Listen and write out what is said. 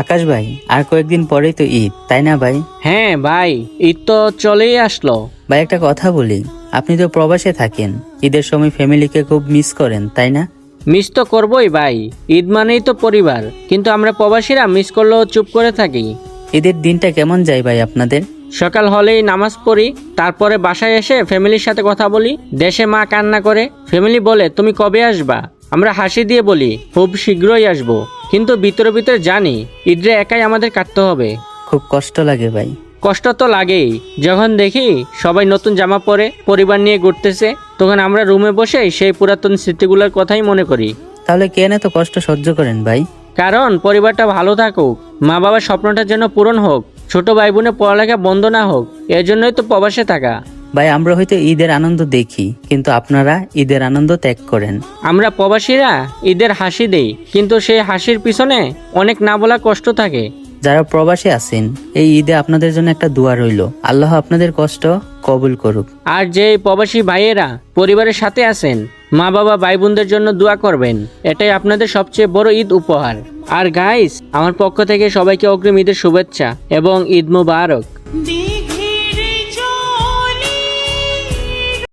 আকাশ ভাই, আর কয়েকদিন পরেই তো ঈদ, তাই না ভাই? হ্যাঁ ভাই, ঈদ তো চলেই আসলো। ভাই একটা কথা বলি, আপনি তো প্রবাসে থাকেন, ঈদের সময় ফ্যামিলিকে খুব মিস করেন, তাই না? মিস তো করবোই ভাই, ঈদ মানেই তো পরিবার। কিন্তু আমরা প্রবাসীরা মিস করলেও চুপ করে থাকি। ঈদের দিনটা কেমন যায় ভাই আপনাদের? সকাল হলেই নামাজ পড়ি, তারপরে বাসায় এসে ফ্যামিলির সাথে কথা বলি। দেশে মা কান্না করে, ফ্যামিলি বলে তুমি কবে আসবা? আমরা হাসি দিয়ে বলি খুব শীঘ্রই আসবো। কিন্তু ভিতরে ভিতরে জানি ঈদে একাই আমাদের কাটতে হবে। খুব কষ্ট লাগে ভাই। কষ্ট তো লাগেই। যখন দেখি সবাই নতুন জামা পরে পরিবার নিয়ে ঘুরতেছে, তখন আমরা রুমে বসে সেই পুরাতন স্মৃতিগুলোর কথাই মনে করি। তাহলে কেন এত কষ্ট সহ্য করেন ভাই? কারণ পরিবারটা ভালো থাকুক, মা বাবার স্বপ্নটা যেন পূরণ হোক, ছোট ভাই বোনের পড়ালেখা বন্ধ না হোক, এর জন্যই তো প্রবাসে থাকা। ভাই আমরা হয়তো ঈদের আনন্দ দেখি, কিন্তু আপনারা ঈদের আনন্দ ত্যাগ করেন। আমরা প্রবাসীরা ঈদের হাসি দেই, কিন্তু সেই হাসির পিছনে অনেক না বলা কষ্ট থাকে। যারা প্রবাসে আছেন, এই ঈদে আপনাদের জন্য একটা দোয়া রইল, আল্লাহ আপনাদের কষ্ট কবুল করুক। আর যে প্রবাসী ভাইয়েরা পরিবারের সাথে আছেন, মা বাবা ভাই বোনদের জন্য দোয়া করবেন। এটাই আপনাদের সবচেয়ে বড় ঈদ উপহার। আর গাইস, আমার পক্ষ থেকে সবাইকে অগ্রিম ঈদের শুভেচ্ছা এবং ঈদ মুবারক।